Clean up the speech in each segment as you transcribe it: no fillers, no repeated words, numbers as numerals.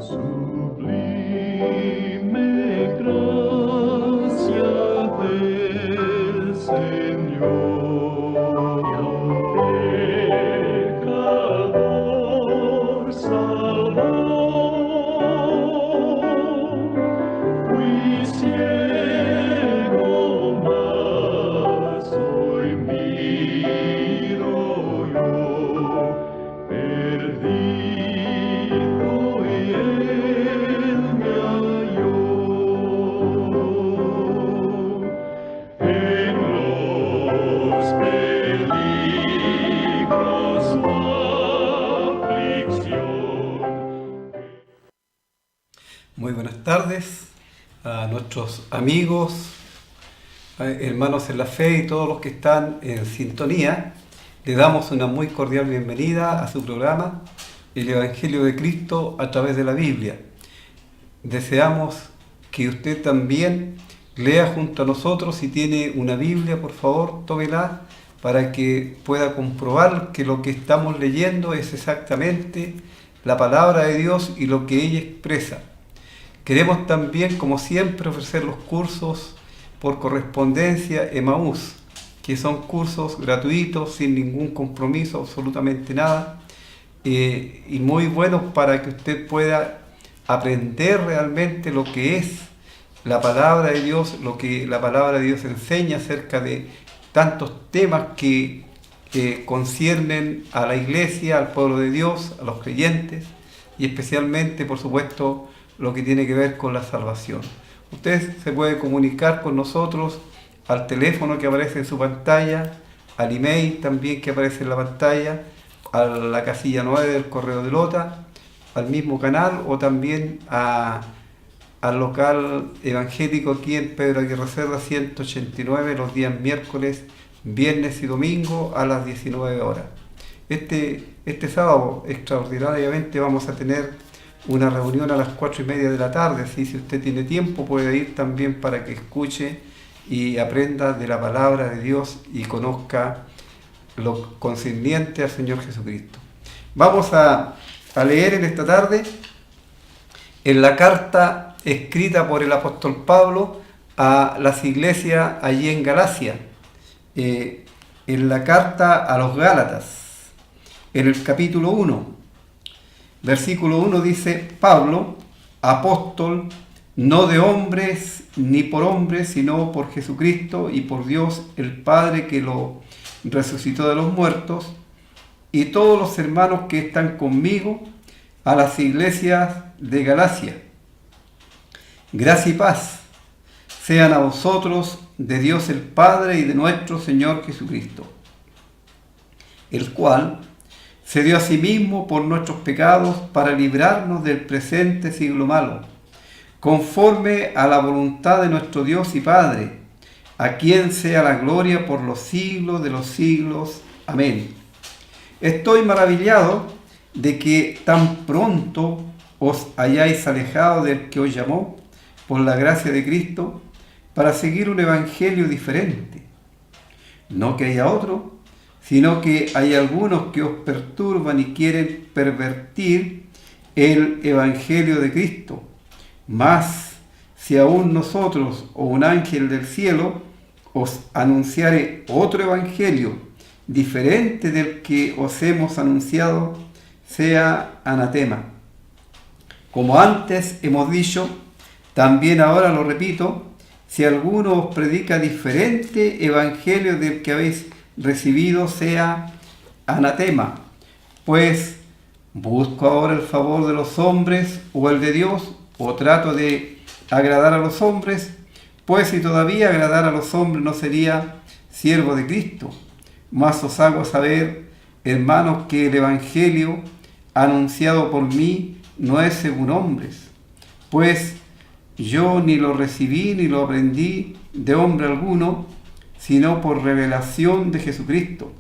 Sublime gracia del Señor, pecador salvó, fui ciego, mas hoy miro yo, perdido y él me halló. En los peligros la aflicción. Muy buenas tardes a nuestros amigos, hermanos en la fe y todos los que están en sintonía. Le damos una muy cordial bienvenida a su programa, El Evangelio de Cristo a través de la Biblia. Deseamos que usted también lea junto a nosotros. Si tiene una Biblia, por favor, tómela para que pueda comprobar que lo que estamos leyendo es exactamente la palabra de Dios y lo que ella expresa. Queremos también, como siempre, ofrecer los cursos por correspondencia Emaús, que son cursos gratuitos, sin ningún compromiso, absolutamente nada, y muy buenos para que usted pueda aprender realmente lo que es la palabra de Dios, lo que la palabra de Dios enseña acerca de tantos temas que conciernen a la iglesia, al pueblo de Dios, a los creyentes, y especialmente, por supuesto, lo que tiene que ver con la salvación. Usted se puede comunicar con nosotros al teléfono que aparece en su pantalla, al email también que aparece en la pantalla, a la casilla 9 del correo de Lota, al mismo canal o también al local evangélico aquí en Pedro Aguirre Cerda 189 los días miércoles, viernes y domingo a las 19 horas. Este sábado extraordinariamente vamos a tener una reunión a las 4:30 de la tarde, así si usted tiene tiempo puede ir también para que escuche y aprenda de la palabra de Dios y conozca lo concerniente al Señor Jesucristo. Vamos a leer en esta tarde en la carta escrita por el apóstol Pablo a las iglesias allí en Galacia, en la carta a los Gálatas, en el capítulo 1. Versículo 1 dice: Pablo, apóstol, no de hombres ni por hombres, sino por Jesucristo y por Dios el Padre que lo resucitó de los muertos, y todos los hermanos que están conmigo, a las iglesias de Galacia. Gracia y paz sean a vosotros de Dios el Padre y de nuestro Señor Jesucristo, el cual se dio a sí mismo por nuestros pecados para librarnos del presente siglo malo, conforme a la voluntad de nuestro Dios y Padre, a quien sea la gloria por los siglos de los siglos. Amén. Estoy maravillado de que tan pronto os hayáis alejado del que os llamó por la gracia de Cristo para seguir un evangelio diferente. No que haya otro, sino que hay algunos que os perturban y quieren pervertir el evangelio de Cristo. Mas si aún nosotros o un ángel del cielo os anunciare otro evangelio diferente del que os hemos anunciado, sea anatema. Como antes hemos dicho, también ahora lo repito, si alguno os predica diferente evangelio del que habéis recibido, sea anatema. Pues busco ahora el favor de los hombres o el de Dios, o trato de agradar a los hombres, pues si todavía agradar a los hombres no sería siervo de Cristo. Mas os hago saber, hermanos, que el evangelio anunciado por mí no es según hombres, pues yo ni lo recibí ni lo aprendí de hombre alguno, sino por revelación de Jesucristo,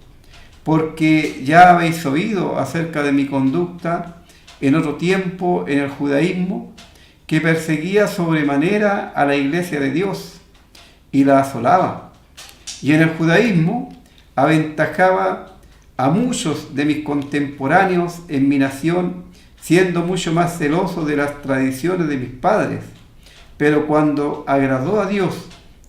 porque ya habéis oído acerca de mi conducta en otro tiempo en el judaísmo, que perseguía sobremanera a la iglesia de Dios y la asolaba, y en el judaísmo aventajaba a muchos de mis contemporáneos en mi nación, siendo mucho más celoso de las tradiciones de mis padres. Pero cuando agradó a Dios,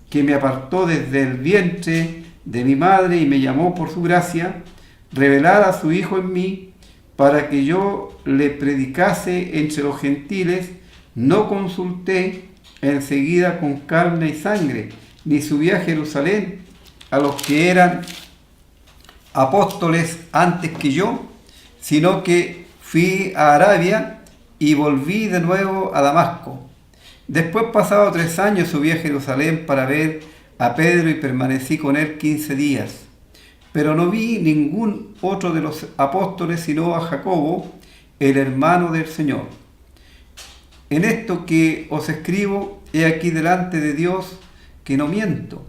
que me apartó desde el vientre de mi madre y me llamó por su gracia, revelar a su Hijo en mí, para que yo le predicase entre los gentiles, no consulté enseguida con carne y sangre, ni subí a Jerusalén a los que eran apóstoles antes que yo, sino que fui a Arabia y volví de nuevo a Damasco. Después, pasado 3 años, subí a Jerusalén para ver a Pedro y permanecí con él 15 días. Pero no vi ningún otro de los apóstoles sino a Jacobo, el hermano del Señor. En esto que os escribo, he aquí delante de Dios que no miento.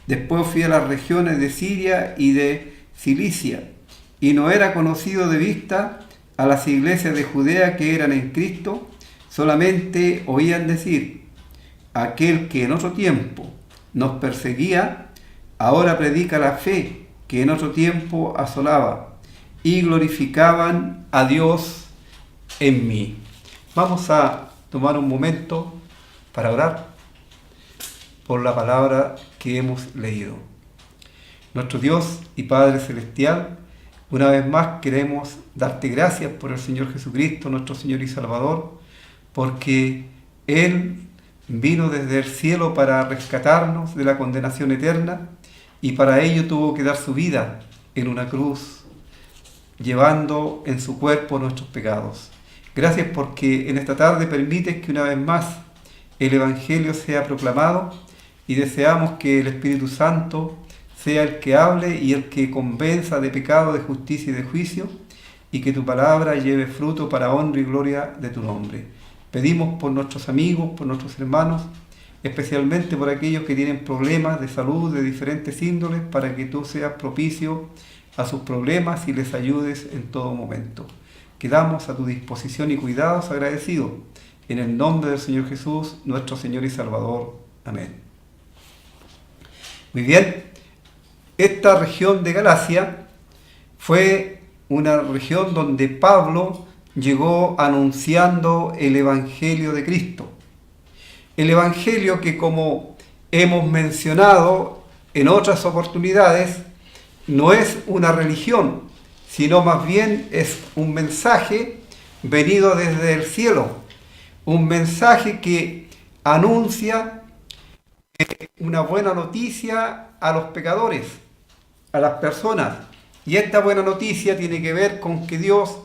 Después fui a las regiones de Siria y de Cilicia, y no era conocido de vista a las iglesias de Judea que eran en Cristo, solamente oían decir: aquel que en otro tiempo nos perseguía, ahora predica la fe que en otro tiempo asolaba, y glorificaban a Dios en mí. Vamos a tomar un momento para orar por la palabra que hemos leído. Nuestro Dios y Padre Celestial, una vez más queremos darte gracias por el Señor Jesucristo, nuestro Señor y Salvador, porque Él vino desde el cielo para rescatarnos de la condenación eterna, y para ello tuvo que dar su vida en una cruz, llevando en su cuerpo nuestros pecados. Gracias porque en esta tarde permites que una vez más el Evangelio sea proclamado, y deseamos que el Espíritu Santo sea el que hable y el que convenza de pecado, de justicia y de juicio, y que tu palabra lleve fruto para honra y gloria de tu nombre. Pedimos por nuestros amigos, por nuestros hermanos, especialmente por aquellos que tienen problemas de salud de diferentes índoles, para que tú seas propicio a sus problemas y les ayudes en todo momento. Quedamos a tu disposición y cuidados agradecidos, en el nombre del Señor Jesús, nuestro Señor y Salvador. Amén. Muy bien, esta región de Galacia fue una región donde Pablo llegó anunciando el Evangelio de Cristo. El Evangelio que, como hemos mencionado en otras oportunidades, no es una religión, sino más bien es un mensaje venido desde el cielo, un mensaje que anuncia una buena noticia a los pecadores, a las personas. Y esta buena noticia tiene que ver con que Dios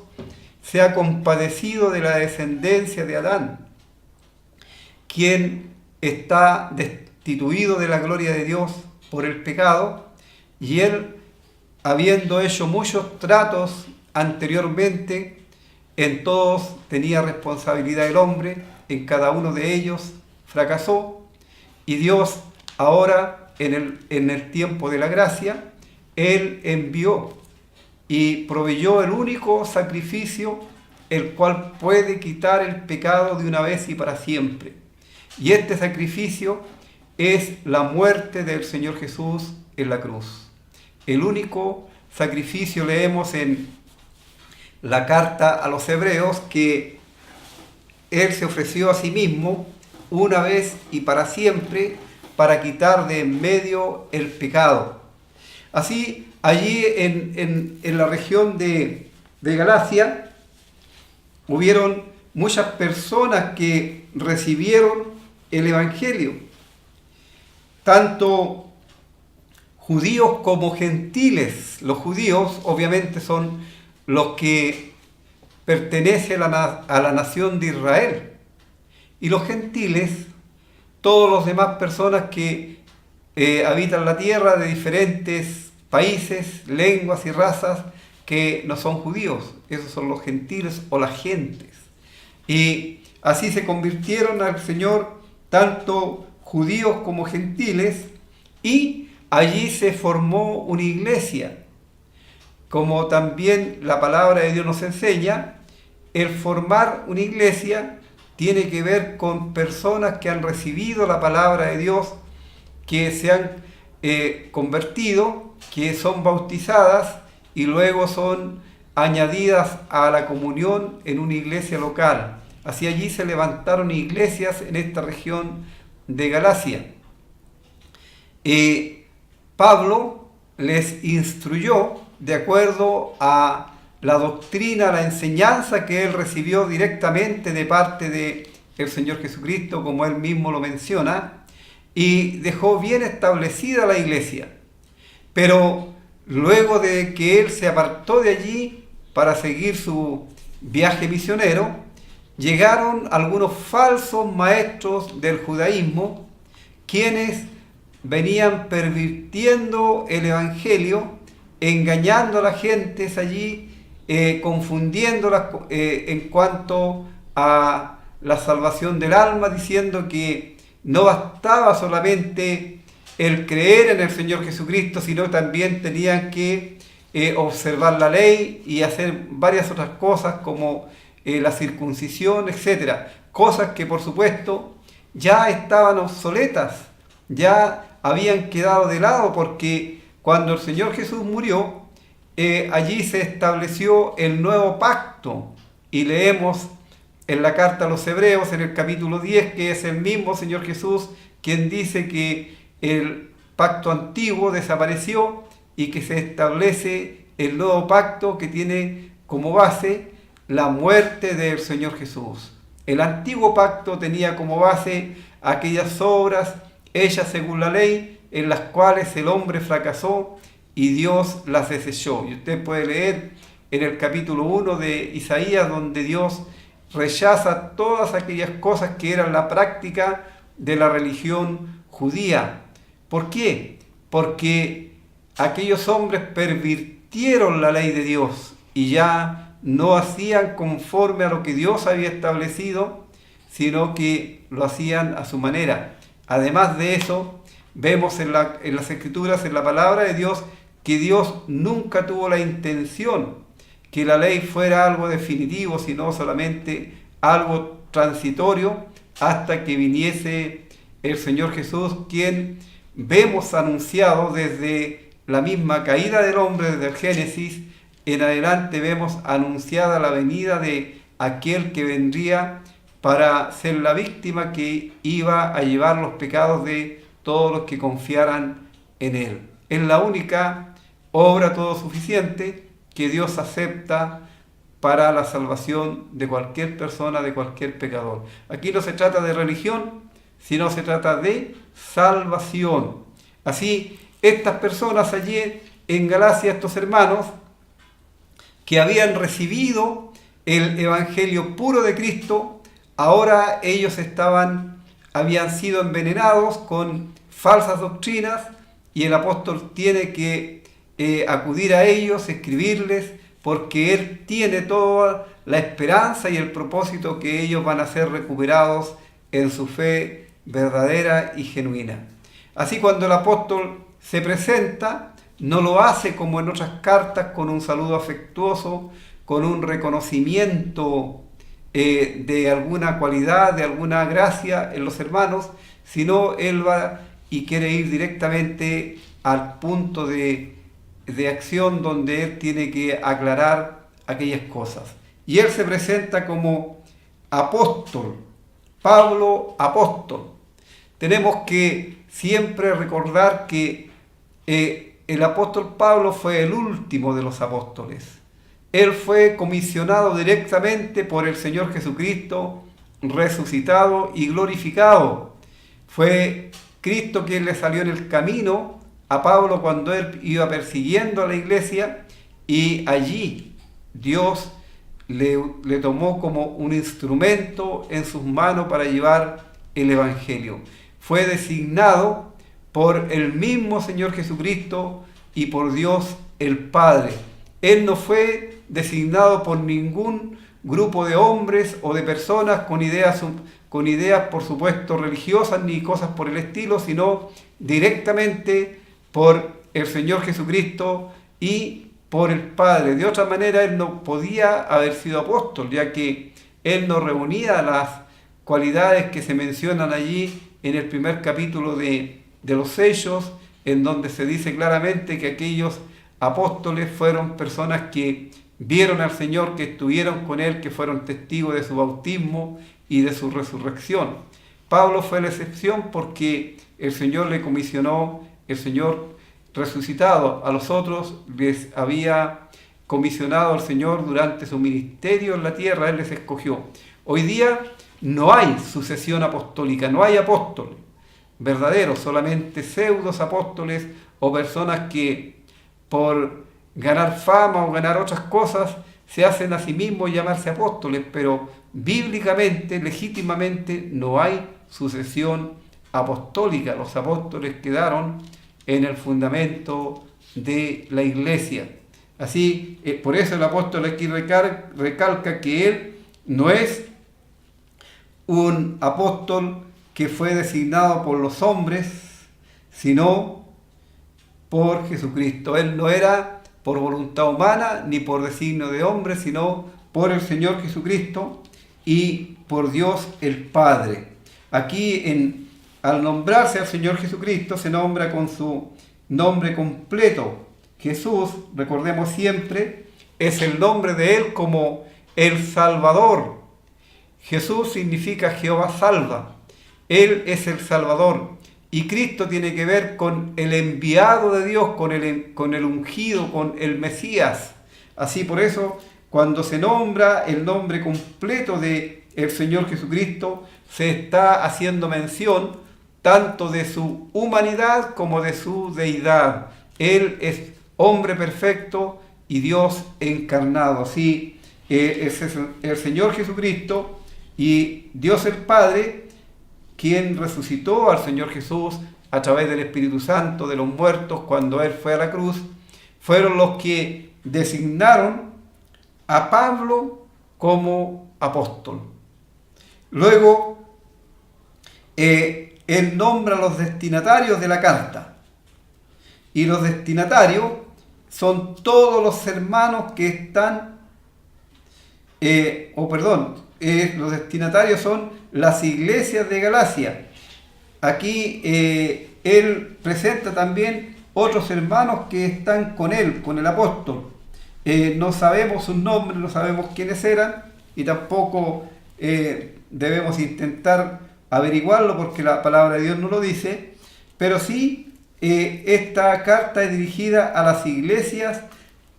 se ha compadecido de la descendencia de Adán, quien está destituido de la gloria de Dios por el pecado, y él, habiendo hecho muchos tratos anteriormente, en todos tenía responsabilidad el hombre, en cada uno de ellos fracasó, y Dios ahora, en el tiempo de la gracia, Él envió y proveyó el único sacrificio, el cual puede quitar el pecado de una vez y para siempre. Y este sacrificio es la muerte del Señor Jesús en la cruz. El único sacrificio, leemos en la carta a los Hebreos, que Él se ofreció a sí mismo una vez y para siempre para quitar de en medio el pecado. Así, allí en la región de Galacia hubieron muchas personas que recibieron el Evangelio, tanto judíos como gentiles. Los judíos obviamente son los que pertenecen a la nación de Israel, y los gentiles, todos los demás personas que habitan la tierra de diferentes países, lenguas y razas que no son judíos. Esos son los gentiles o las gentes. Y así se convirtieron al Señor tanto judíos como gentiles, y allí se formó una iglesia. Como también la palabra de Dios nos enseña, el formar una iglesia tiene que ver con personas que han recibido la palabra de Dios, que se han convertido, que son bautizadas y luego son añadidas a la comunión en una iglesia local. Así allí se levantaron iglesias en esta región de Galacia. Pablo les instruyó de acuerdo a la doctrina, la enseñanza que él recibió directamente de parte del Señor Jesucristo, como él mismo lo menciona, y dejó bien establecida la iglesia. Pero luego de que él se apartó de allí para seguir su viaje misionero, llegaron algunos falsos maestros del judaísmo, quienes venían pervirtiendo el evangelio, engañando a la gente allí, confundiéndolas en cuanto a la salvación del alma, diciendo que no bastaba solamente el creer en el Señor Jesucristo, sino también tenían que observar la ley y hacer varias otras cosas como la circuncisión, etc. Cosas que por supuesto ya estaban obsoletas, ya habían quedado de lado, porque cuando el Señor Jesús murió, allí se estableció el nuevo pacto, y leemos en la carta a los Hebreos, en el capítulo 10, que es el mismo Señor Jesús quien dice que el pacto antiguo desapareció y que se establece el nuevo pacto que tiene como base la muerte del Señor Jesús. El antiguo pacto tenía como base aquellas obras hechas según la ley, en las cuales el hombre fracasó y Dios las desechó. Y usted puede leer en el capítulo 1 de Isaías, donde Dios rechaza todas aquellas cosas que eran la práctica de la religión judía. ¿Por qué? Porque aquellos hombres pervirtieron la ley de Dios y ya no hacían conforme a lo que Dios había establecido, sino que lo hacían a su manera. Además de eso, vemos en las Escrituras, en la palabra de Dios, que Dios nunca tuvo la intención que la ley fuera algo definitivo, sino solamente algo transitorio, hasta que viniese el Señor Jesús, quien vemos anunciado desde la misma caída del hombre, desde el Génesis en adelante vemos anunciada la venida de aquel que vendría para ser la víctima que iba a llevar los pecados de todos los que confiaran en él. Es la única obra todo suficiente que Dios acepta para la salvación de cualquier persona, de cualquier pecador. Aquí no se trata de religión, sino se trata de salvación. Así, estas personas allí en Galacia, estos hermanos, que habían recibido el evangelio puro de Cristo, ahora ellos habían sido envenenados con falsas doctrinas, y el apóstol tiene que acudir a ellos, escribirles, porque él tiene toda la esperanza y el propósito que ellos van a ser recuperados en su fe verdadera y genuina. Así, cuando el apóstol se presenta, no lo hace como en otras cartas, con un saludo afectuoso, con un reconocimiento de alguna cualidad, de alguna gracia en los hermanos, sino él va y quiere ir directamente al punto de acción donde él tiene que aclarar aquellas cosas. Y él se presenta como apóstol, Pablo apóstol. Tenemos que siempre recordar que el apóstol Pablo fue el último de los apóstoles. Él fue comisionado directamente por el Señor Jesucristo, resucitado y glorificado. Fue Cristo quien le salió en el camino a Pablo cuando él iba persiguiendo a la iglesia, y allí Dios le tomó como un instrumento en sus manos para llevar el evangelio. Fue designado por el mismo Señor Jesucristo y por Dios el Padre. Él no fue designado por ningún grupo de hombres o de personas con ideas por supuesto religiosas ni cosas por el estilo, sino directamente por el Señor Jesucristo y por el Padre. De otra manera él no podía haber sido apóstol, ya que él no reunía las cualidades que se mencionan allí en el primer capítulo de los Hechos, en donde se dice claramente que aquellos apóstoles fueron personas que vieron al Señor, que estuvieron con Él, que fueron testigos de su bautismo y de su resurrección. Pablo fue la excepción porque el Señor le comisionó, el Señor resucitado. A los otros les había comisionado al Señor durante su ministerio en la tierra, Él les escogió. Hoy día no hay sucesión apostólica, no hay apóstoles verdaderos, solamente pseudos apóstoles o personas que por ganar fama o ganar otras cosas se hacen a sí mismos llamarse apóstoles, pero bíblicamente, legítimamente, no hay sucesión apostólica. Los apóstoles quedaron en el fundamento de la iglesia. Así, por eso el apóstol aquí recalca que él no es un apóstol que fue designado por los hombres, sino por Jesucristo. Él no era por voluntad humana ni por designio de hombre, sino por el Señor Jesucristo y por Dios el Padre. Aquí, al nombrarse al Señor Jesucristo, se nombra con su nombre completo. Jesús, recordemos siempre, es el nombre de Él como el Salvador. Jesús significa Jehová salva. Él es el Salvador. Y Cristo tiene que ver con el enviado de Dios, con el ungido, con el Mesías. Así, por eso, cuando se nombra el nombre completo de el Señor Jesucristo, se está haciendo mención tanto de su humanidad como de su deidad. Él es hombre perfecto y Dios encarnado. Así, es el Señor Jesucristo y Dios el Padre, quien resucitó al Señor Jesús a través del Espíritu Santo de los muertos cuando Él fue a la cruz, fueron los que designaron a Pablo como apóstol. Luego, Él nombra a los destinatarios de la carta. Y los destinatarios son todos los hermanos que están, los destinatarios son las iglesias de Galacia. Aquí él presenta también otros hermanos que están con él, con el apóstol. No sabemos sus nombres, no sabemos quiénes eran y tampoco debemos intentar averiguarlo porque la palabra de Dios no lo dice, pero sí esta carta es dirigida a las iglesias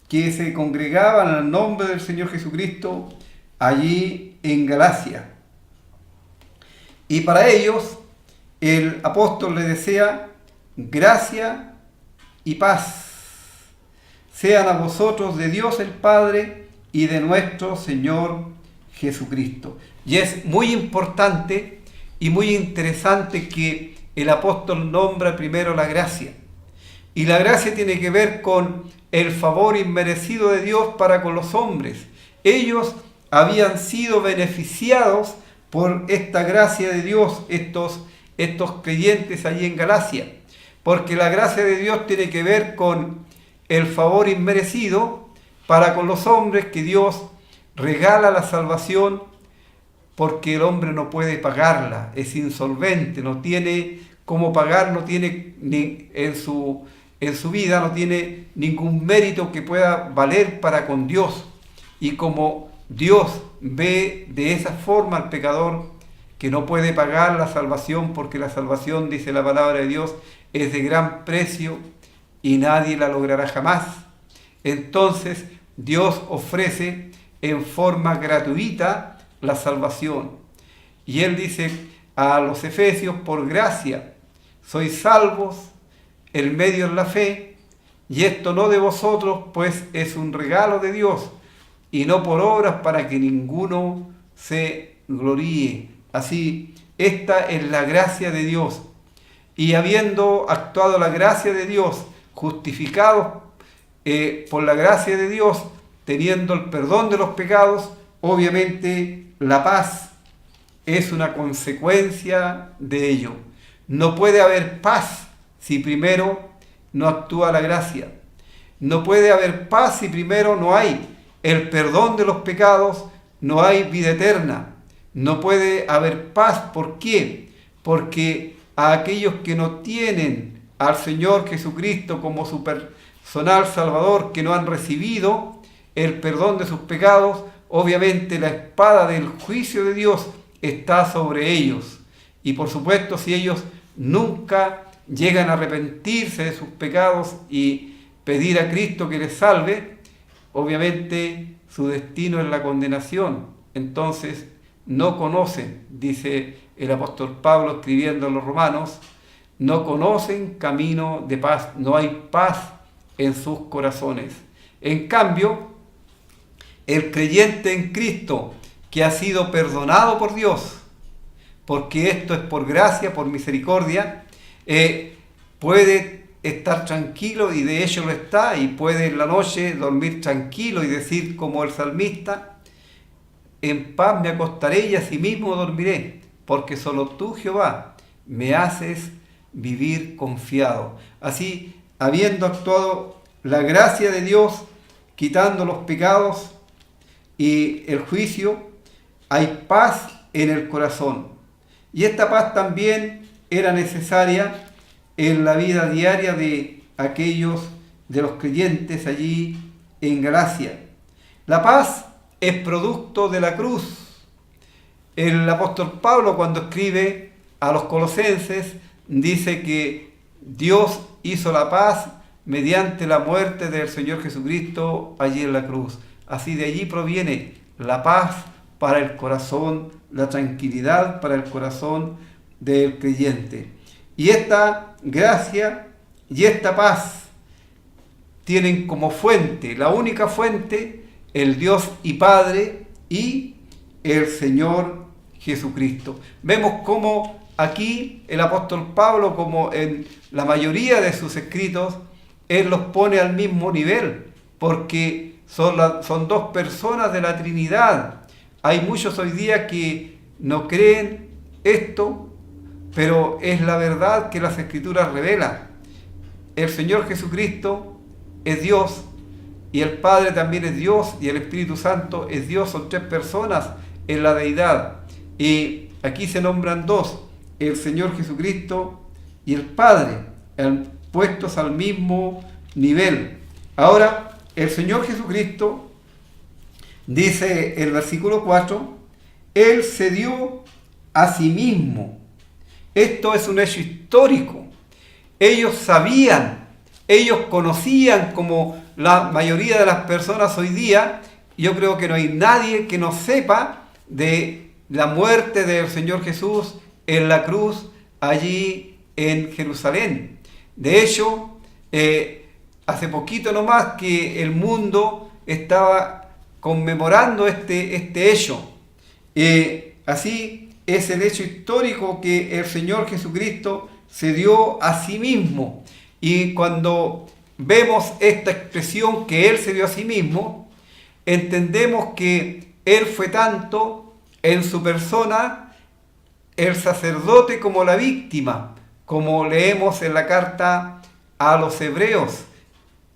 que se congregaban al nombre del Señor Jesucristo allí en Galacia. Y para ellos el apóstol les desea gracia y paz sean a vosotros de Dios el Padre y de nuestro Señor Jesucristo. Y es muy importante y muy interesante que el apóstol nombra primero la gracia. Y la gracia tiene que ver con el favor inmerecido de Dios para con los hombres. Ellos habían sido beneficiados por esta gracia de Dios, estos creyentes allí en Galacia. Porque la gracia de Dios tiene que ver con el favor inmerecido para con los hombres, que Dios regala la salvación porque el hombre no puede pagarla, es insolvente, no tiene cómo pagar, no tiene en su vida, no tiene ningún mérito que pueda valer para con Dios. Y como Dios ve de esa forma al pecador que no puede pagar la salvación, porque la salvación, dice la palabra de Dios, es de gran precio y nadie la logrará jamás. Entonces Dios ofrece en forma gratuita la salvación. Y Él dice a los efesios: por gracia sois salvos, el medio es la fe, y esto no de vosotros, pues es un regalo de Dios, y no por obras, para que ninguno se gloríe. Así, esta es la gracia de Dios. Y habiendo actuado la gracia de Dios, justificados por la gracia de Dios, teniendo el perdón de los pecados, obviamente la paz es una consecuencia de ello. No puede haber paz si primero no actúa la gracia. No puede haber paz si primero no hay el perdón de los pecados, no hay vida eterna. No puede haber paz. ¿Por qué? Porque a aquellos que no tienen al Señor Jesucristo como su personal Salvador, que no han recibido el perdón de sus pecados, obviamente la espada del juicio de Dios está sobre ellos. Y por supuesto, si ellos nunca llegan a arrepentirse de sus pecados y pedir a Cristo que les salve, obviamente su destino es la condenación. Entonces no conocen, dice el apóstol Pablo escribiendo a los romanos, no conocen camino de paz, no hay paz en sus corazones. En cambio, el creyente en Cristo que ha sido perdonado por Dios, porque esto es por gracia, por misericordia, puede estar tranquilo, y de hecho lo está, y puede en la noche dormir tranquilo y decir como el salmista: en paz me acostaré y asimismo dormiré, porque solo tú, Jehová, me haces vivir confiado. Así, habiendo actuado la gracia de Dios, quitando los pecados y el juicio, hay paz en el corazón. Y esta paz también era necesaria en la vida diaria de aquellos, de los creyentes allí en Galacia. La paz es producto de la cruz. El apóstol Pablo, cuando escribe a los colosenses, dice que Dios hizo la paz mediante la muerte del Señor Jesucristo allí en la cruz. Así de allí proviene la paz para el corazón, la tranquilidad para el corazón del creyente. Y esta gracia y esta paz tienen como fuente, la única fuente, el Dios y Padre y el Señor Jesucristo. Vemos cómo aquí el apóstol Pablo, como en la mayoría de sus escritos, él los pone al mismo nivel, porque son dos personas de la Trinidad. Hay muchos hoy día que no creen esto, pero es la verdad que las Escrituras revelan. El Señor Jesucristo es Dios, y el Padre también es Dios, y el Espíritu Santo es Dios. Son tres personas en la deidad. Y aquí se nombran dos, el Señor Jesucristo y el Padre, puestos al mismo nivel. Ahora, el Señor Jesucristo, dice el versículo 4, Él se dio a sí mismo. Esto es un hecho histórico. Ellos sabían, ellos conocían, como la mayoría de las personas hoy día. Yo creo que no hay nadie que no sepa de la muerte del Señor Jesús en la cruz allí en Jerusalén. De hecho, hace poquito nomás que el mundo estaba conmemorando este hecho. Así es el hecho histórico que el Señor Jesucristo se dio a sí mismo. Y cuando vemos esta expresión que Él se dio a sí mismo, entendemos que Él fue tanto en su persona el sacerdote como la víctima, como leemos en la carta a los hebreos.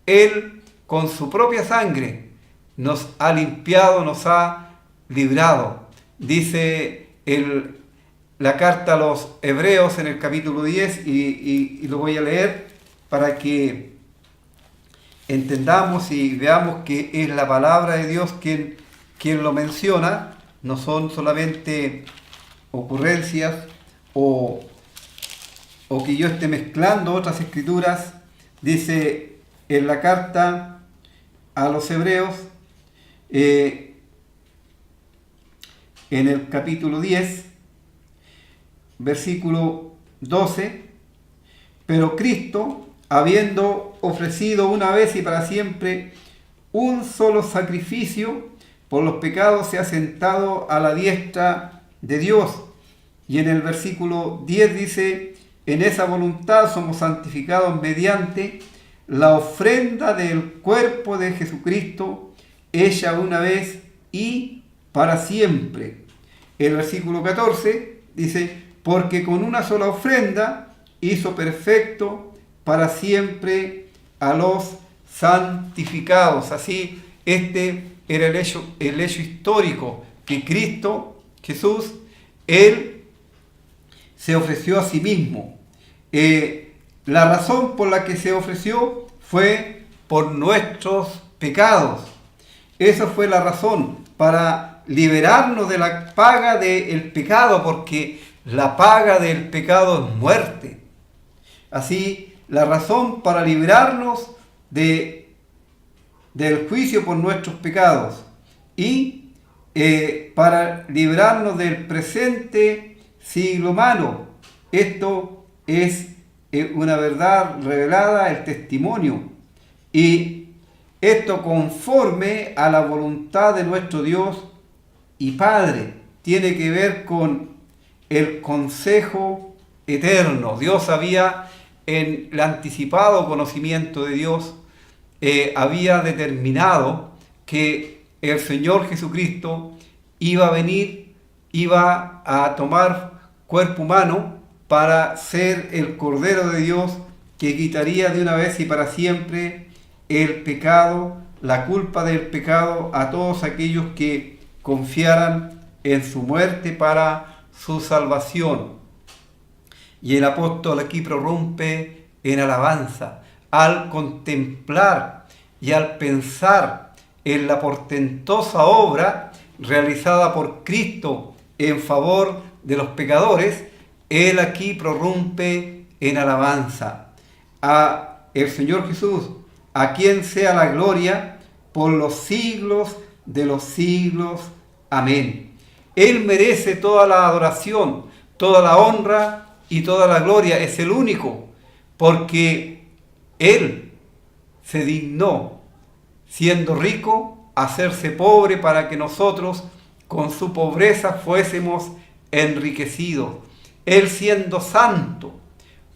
Él con su propia sangre nos ha limpiado, nos ha librado. Dice la carta a los hebreos en el capítulo 10, y lo voy a leer para que entendamos y veamos que es la palabra de Dios quien lo menciona. No son solamente ocurrencias o que yo esté mezclando otras escrituras. Dice en la carta a los hebreos, en el capítulo 10, versículo 12, pero Cristo, habiendo ofrecido una vez y para siempre un solo sacrificio por los pecados, se ha sentado a la diestra de Dios. Y en el versículo 10 dice: en esa voluntad somos santificados mediante la ofrenda del cuerpo de Jesucristo, hecha una vez y para siempre. El versículo 14 dice: porque con una sola ofrenda hizo perfecto para siempre a los santificados. Así, este era el hecho histórico, que Cristo Jesús, Él se ofreció a sí mismo. La razón por la que se ofreció fue por nuestros pecados. Esa fue la razón para liberarnos de la paga del pecado, porque la paga del pecado es muerte. Así, la razón para librarnos del juicio por nuestros pecados y para librarnos del presente siglo malo. Esto es una verdad revelada, el testimonio. Y esto conforme a la voluntad de nuestro Dios y Padre. Tiene que ver con el consejo eterno. Dios había, en el anticipado conocimiento de Dios, había determinado que el Señor Jesucristo iba a venir, iba a tomar cuerpo humano para ser el Cordero de Dios que quitaría de una vez y para siempre el pecado, la culpa del pecado a todos aquellos que confiaran en su muerte para su salvación. Y el apóstol aquí prorrumpe en alabanza al contemplar y al pensar en la portentosa obra realizada por Cristo en favor de los pecadores. Él aquí prorrumpe en alabanza a el Señor Jesús, a quien sea la gloria por los siglos de los siglos. Amén. Él merece toda la adoración, toda la honra y toda la gloria. Es el único, porque Él se dignó, siendo rico, hacerse pobre para que nosotros con su pobreza fuésemos enriquecidos. Él, siendo santo,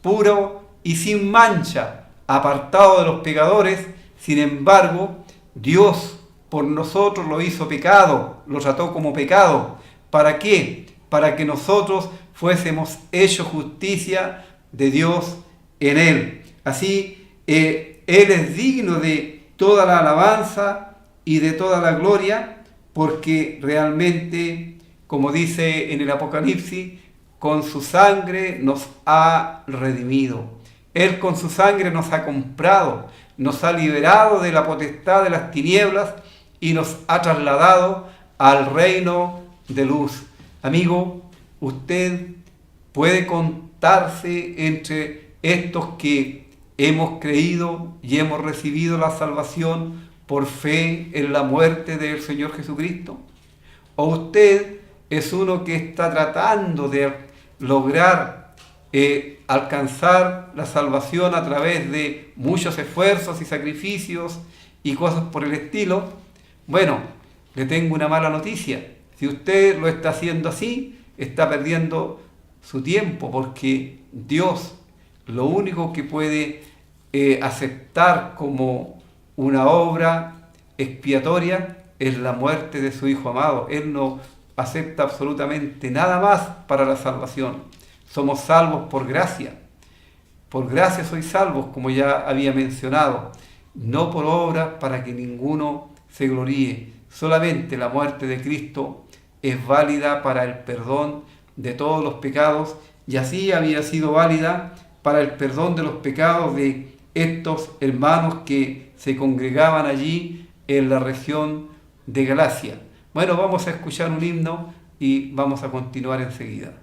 puro y sin mancha, apartado de los pecadores, sin embargo, Dios por nosotros lo hizo pecado, lo trató como pecado. ¿Para qué? Para que nosotros fuésemos hechos justicia de Dios en Él. Así, Él es digno de toda la alabanza y de toda la gloria, porque realmente, como dice en el Apocalipsis, con su sangre nos ha redimido. Él con su sangre nos ha comprado, nos ha liberado de la potestad de las tinieblas y nos ha trasladado al reino de luz. Amigo, usted puede contarse entre estos que hemos creído y hemos recibido la salvación por fe en la muerte del Señor Jesucristo. ¿O usted es uno que está tratando de lograr alcanzar la salvación a través de muchos esfuerzos y sacrificios y cosas por el estilo? Bueno, le tengo una mala noticia. Si usted lo está haciendo así, está perdiendo su tiempo, porque Dios lo único que puede aceptar como una obra expiatoria es la muerte de su Hijo amado. Él no acepta absolutamente nada más para la salvación. Somos salvos por gracia. Por gracia sois salvos, como ya había mencionado, no por obras para que ninguno se gloríe. Solamente la muerte de Cristo es válida para el perdón de todos los pecados, y así había sido válida para el perdón de los pecados de estos hermanos que se congregaban allí en la región de Galacia. Bueno, vamos a escuchar un himno y vamos a continuar enseguida.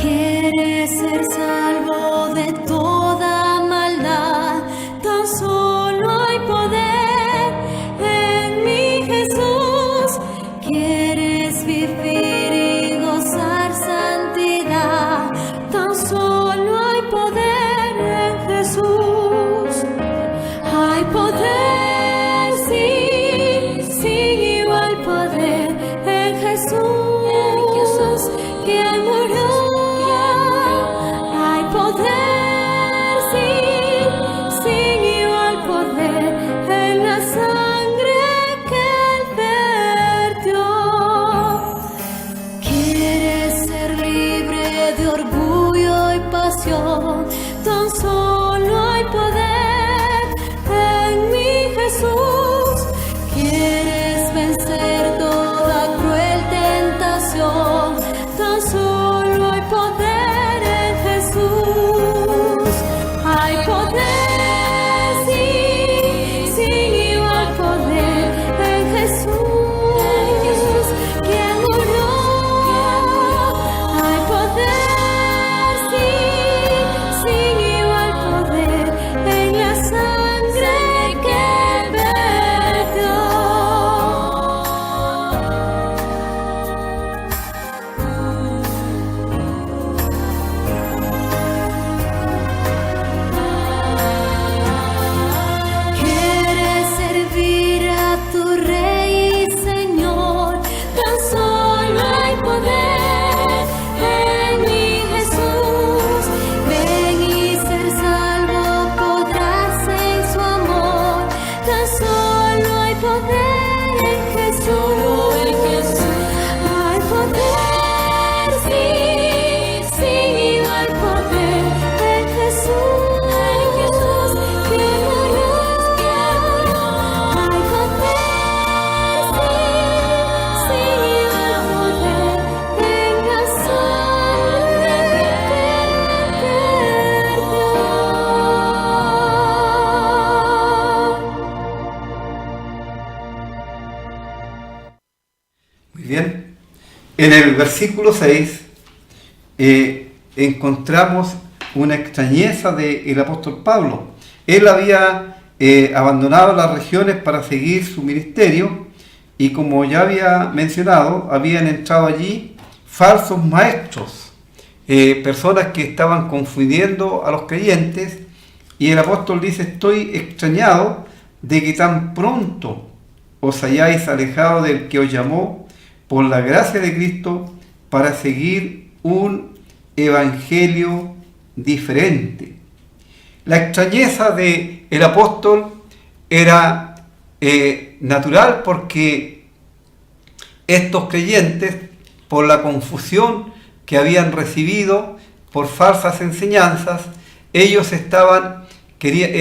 ¿Quieres ser salvo de toda maldad? Tan solo hay poder en mi Jesús. ¿Quieres Bien, en el versículo 6 encontramos una extrañeza del apóstol Pablo. Él había abandonado las regiones para seguir su ministerio y, como ya había mencionado, habían entrado allí falsos maestros, personas que estaban confundiendo a los creyentes, y el apóstol dice: estoy extrañado de que tan pronto os hayáis alejado del que os llamó por la gracia de Cristo para seguir un evangelio diferente. La extrañeza del apóstol era natural, porque estos creyentes, por la confusión que habían recibido por falsas enseñanzas, ellos estaban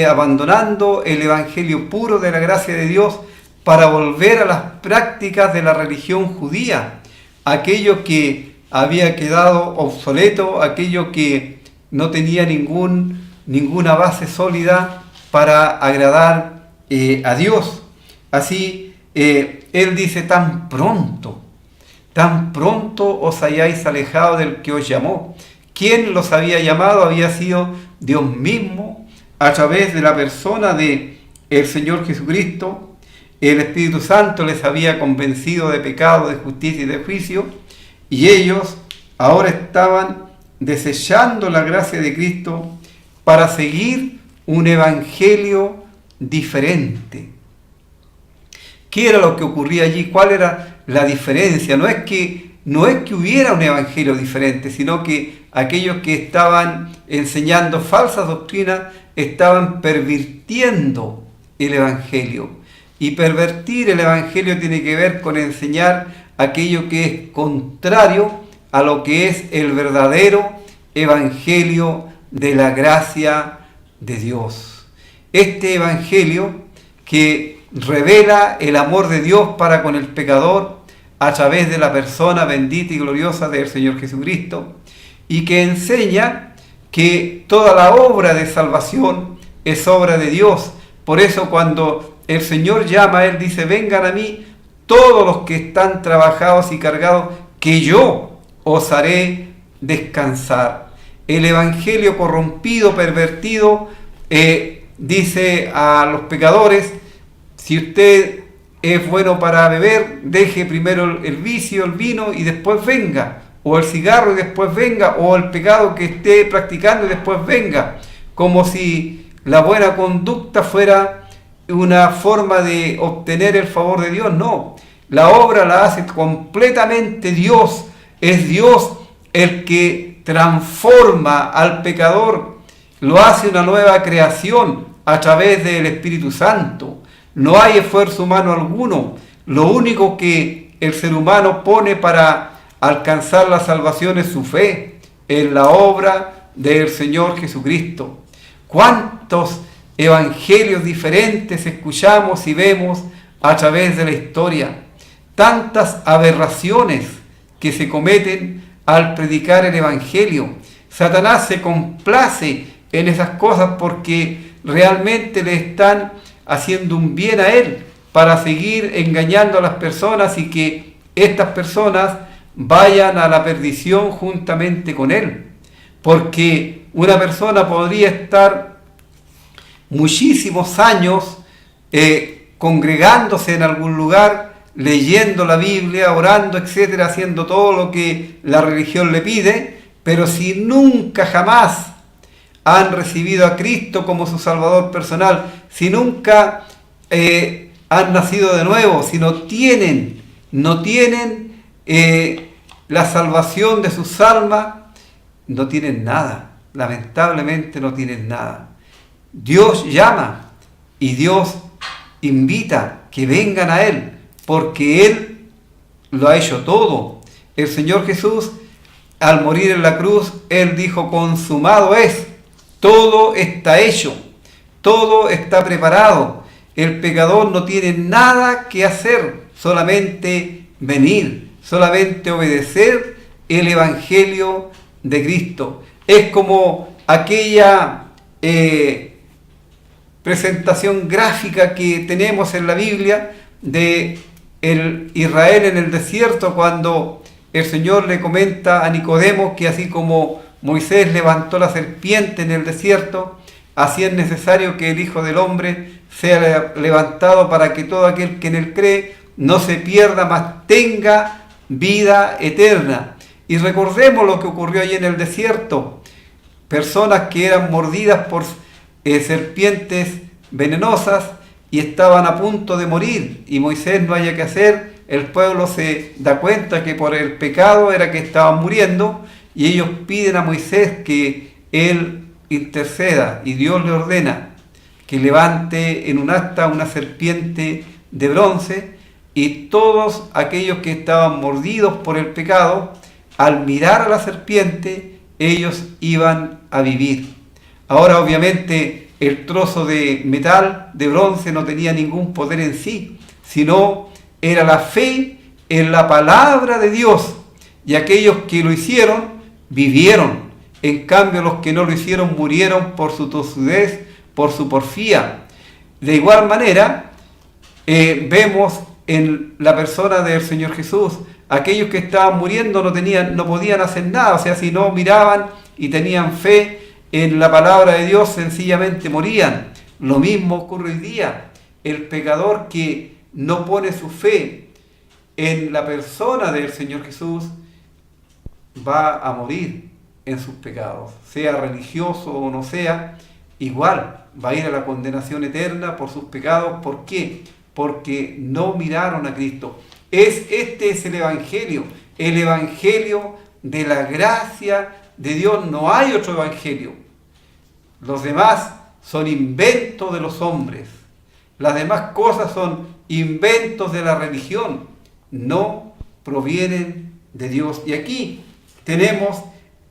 abandonando el evangelio puro de la gracia de Dios para volver a las prácticas de la religión judía, aquello que había quedado obsoleto, aquello que no tenía ninguna base sólida para agradar a Dios. Así, él dice: tan pronto os hayáis alejado del que os llamó. ¿Quién los había llamado? Había sido Dios mismo, a través de la persona de el Señor Jesucristo. El Espíritu Santo les había convencido de pecado, de justicia y de juicio, y ellos ahora estaban desechando la gracia de Cristo para seguir un evangelio diferente. ¿Qué era lo que ocurría allí? ¿Cuál era la diferencia? No es que hubiera un evangelio diferente, sino que aquellos que estaban enseñando falsas doctrinas estaban pervirtiendo el evangelio. Y pervertir el evangelio tiene que ver con enseñar aquello que es contrario a lo que es el verdadero evangelio de la gracia de Dios. Este evangelio que revela el amor de Dios para con el pecador a través de la persona bendita y gloriosa del Señor Jesucristo, y que enseña que toda la obra de salvación es obra de Dios. Por eso, cuando el Señor llama, Él dice: vengan a mí todos los que están trabajados y cargados, que yo os haré descansar. El evangelio corrompido, pervertido, dice a los pecadores: si usted es bueno para beber, deje primero el vicio, el vino, y después venga, o el cigarro y después venga, o el pecado que esté practicando y después venga, como si la buena conducta fuera una forma de obtener el favor de Dios. No, la obra la hace completamente Dios. Es Dios el que transforma al pecador, lo hace una nueva creación a través del Espíritu Santo. No hay esfuerzo humano alguno. Lo único que el ser humano pone para alcanzar la salvación es su fe en la obra del Señor Jesucristo. ¿Cuántos evangelios diferentes escuchamos y vemos a través de la historia? Tantas aberraciones que se cometen al predicar el evangelio. Satanás se complace en esas cosas porque realmente le están haciendo un bien a él, para seguir engañando a las personas y que estas personas vayan a la perdición juntamente con él. Porque una persona podría estar muchísimos años congregándose en algún lugar, leyendo la Biblia, orando, etcétera, haciendo todo lo que la religión le pide, pero si nunca jamás han recibido a Cristo como su Salvador personal, si nunca han nacido de nuevo, si no tienen la salvación de sus almas, no tienen nada. Lamentablemente no tienen nada. Dios llama y Dios invita que vengan a Él, porque Él lo ha hecho todo. El Señor Jesús, al morir en la cruz, Él dijo: consumado es, todo está hecho, todo está preparado. El pecador no tiene nada que hacer, solamente venir, solamente obedecer el Evangelio de Cristo. Es como aquella presentación gráfica que tenemos en la Biblia de el Israel en el desierto, cuando el Señor le comenta a Nicodemo que así como Moisés levantó la serpiente en el desierto, así es necesario que el Hijo del Hombre sea levantado para que todo aquel que en él cree no se pierda, mas tenga vida eterna. Y recordemos lo que ocurrió allí en el desierto. Personas que eran mordidas por serpientes venenosas y estaban a punto de morir. Y Moisés no haya que hacer. El pueblo se da cuenta que por el pecado era que estaban muriendo. Y ellos piden a Moisés que él interceda. Y Dios le ordena que levante en un asta una serpiente de bronce. Y todos aquellos que estaban mordidos por el pecado, al mirar a la serpiente, ellos iban a vivir. Ahora obviamente el trozo de metal, de bronce, no tenía ningún poder en sí, sino era la fe en la palabra de Dios. Y aquellos que lo hicieron, vivieron. En cambio los que no lo hicieron murieron por su tosudez, por su porfía. De igual manera, vemos en la persona del Señor Jesús, aquellos que estaban muriendo no podían hacer nada, o sea, si no miraban y tenían fe en la palabra de Dios, sencillamente morían. Lo mismo ocurre hoy día. El pecador que no pone su fe en la persona del Señor Jesús va a morir en sus pecados, sea religioso o no sea, igual va a ir a la condenación eterna por sus pecados. ¿Por qué? Porque no miraron a Cristo. Este es el Evangelio de la gracia de Dios. No hay otro Evangelio. Los demás son inventos de los hombres. Las demás cosas son inventos de la religión. No provienen de Dios. Y aquí tenemos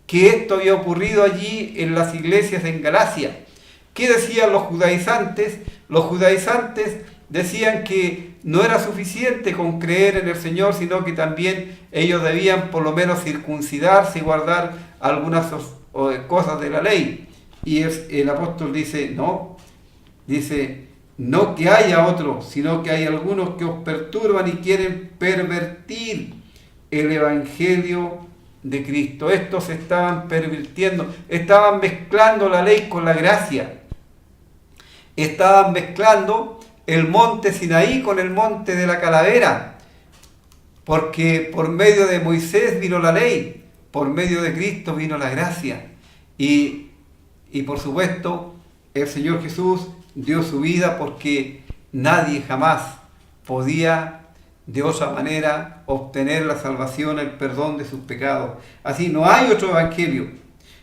que esto había ocurrido allí en las iglesias en Galacia. ¿Qué decían los judaizantes? Los judaizantes decían que no era suficiente con creer en el Señor, sino que también ellos debían por lo menos circuncidarse y guardar algunas cosas de la ley. Y el apóstol dice, no que haya otro, sino que hay algunos que os perturban y quieren pervertir el Evangelio de Cristo. Estos estaban pervirtiendo, estaban mezclando la ley con la gracia. Estaban mezclando el monte Sinaí con el monte de la calavera, porque por medio de Moisés vino la ley, por medio de Cristo vino la gracia, y por supuesto el Señor Jesús dio su vida porque nadie jamás podía de otra manera obtener la salvación, el perdón de sus pecados. Así no hay otro evangelio,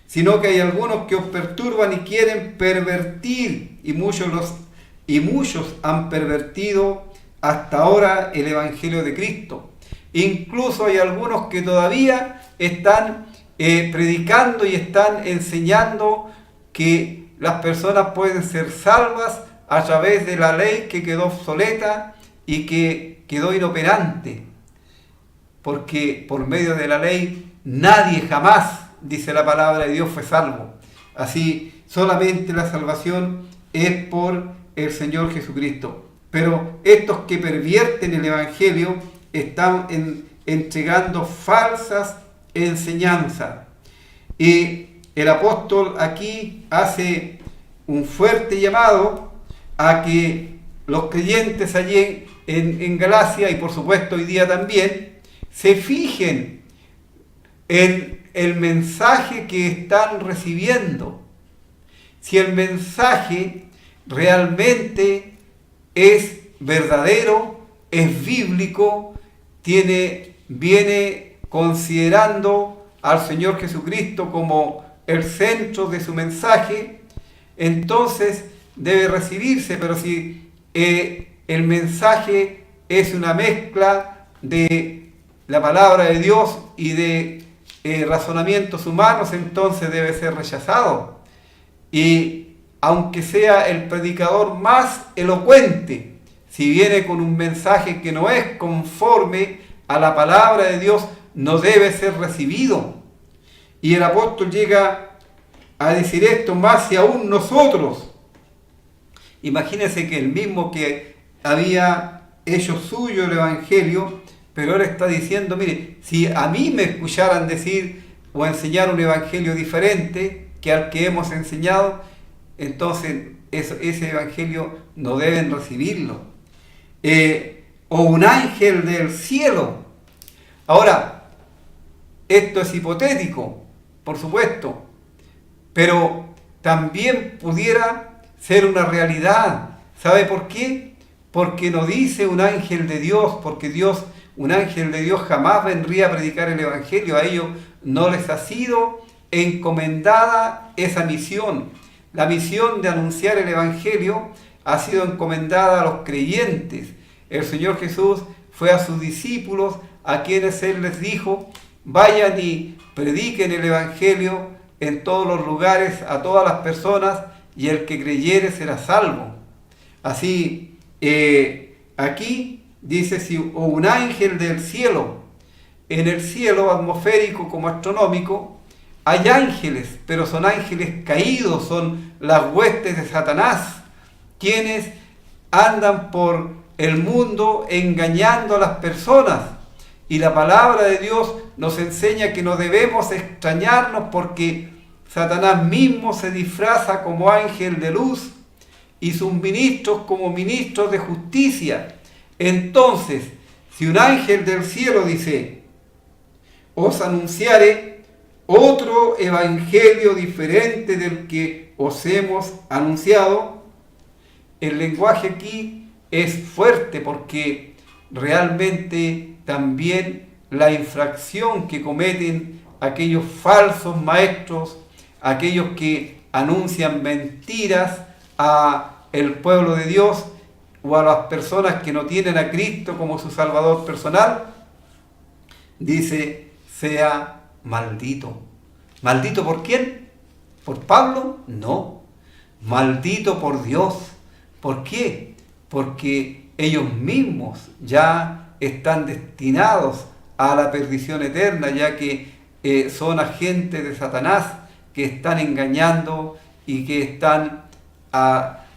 sino que hay algunos que os perturban y quieren pervertir, y muchos han pervertido hasta ahora el Evangelio de Cristo. Incluso hay algunos que todavía están predicando y están enseñando que las personas pueden ser salvas a través de la ley que quedó obsoleta y que quedó inoperante. Porque por medio de la ley nadie jamás, dice la palabra de Dios, fue salvo. Así solamente la salvación es por el Señor Jesucristo. Pero estos que pervierten el Evangelio están entregando falsas enseñanzas. Y el apóstol aquí hace un fuerte llamado a que los creyentes allí en Galacia, y por supuesto hoy día también, se fijen en el mensaje que están recibiendo. Si el mensaje realmente es verdadero, es bíblico, viene considerando al Señor Jesucristo como el centro de su mensaje, entonces debe recibirse. Pero si el mensaje es una mezcla de la palabra de Dios y de razonamientos humanos, entonces debe ser rechazado. Y aunque sea el predicador más elocuente, si viene con un mensaje que no es conforme a la palabra de Dios, no debe ser recibido. Y el apóstol llega a decir esto: más si aún nosotros. Imagínense que el mismo que había hecho suyo el Evangelio, pero él está diciendo, mire, si a mí me escucharan decir o enseñar un Evangelio diferente que al que hemos enseñado, entonces ese Evangelio no deben recibirlo. O un ángel del cielo. Ahora, esto es hipotético, por supuesto, pero también pudiera ser una realidad. ¿Sabe por qué? Porque no dice un ángel de Dios, porque un ángel de Dios jamás vendría a predicar el Evangelio. A ellos no les ha sido encomendada esa misión. La misión de anunciar el Evangelio ha sido encomendada a los creyentes. El Señor Jesús fue a sus discípulos, a quienes Él les dijo, vayan y prediquen el Evangelio en todos los lugares, a todas las personas, y el que creyere será salvo. Así, aquí dice, si o un ángel del cielo. En el cielo atmosférico como astronómico hay ángeles, pero son ángeles caídos, son las huestes de Satanás, quienes andan por el mundo engañando a las personas. Y la palabra de Dios nos enseña que no debemos extrañarnos, porque Satanás mismo se disfraza como ángel de luz y sus ministros como ministros de justicia. Entonces, si un ángel del cielo dice, os anunciare otro evangelio diferente del que os hemos anunciado, el lenguaje aquí es fuerte, porque realmente también la infracción que cometen aquellos falsos maestros, aquellos que anuncian mentiras a el pueblo de Dios o a las personas que no tienen a Cristo como su Salvador personal, dice, sea maldito. ¿Maldito por quién? ¿Por Pablo? No. Maldito por Dios. ¿Por qué? Porque ellos mismos ya están destinados a la perdición eterna, ya que son agentes de Satanás que están engañando y que están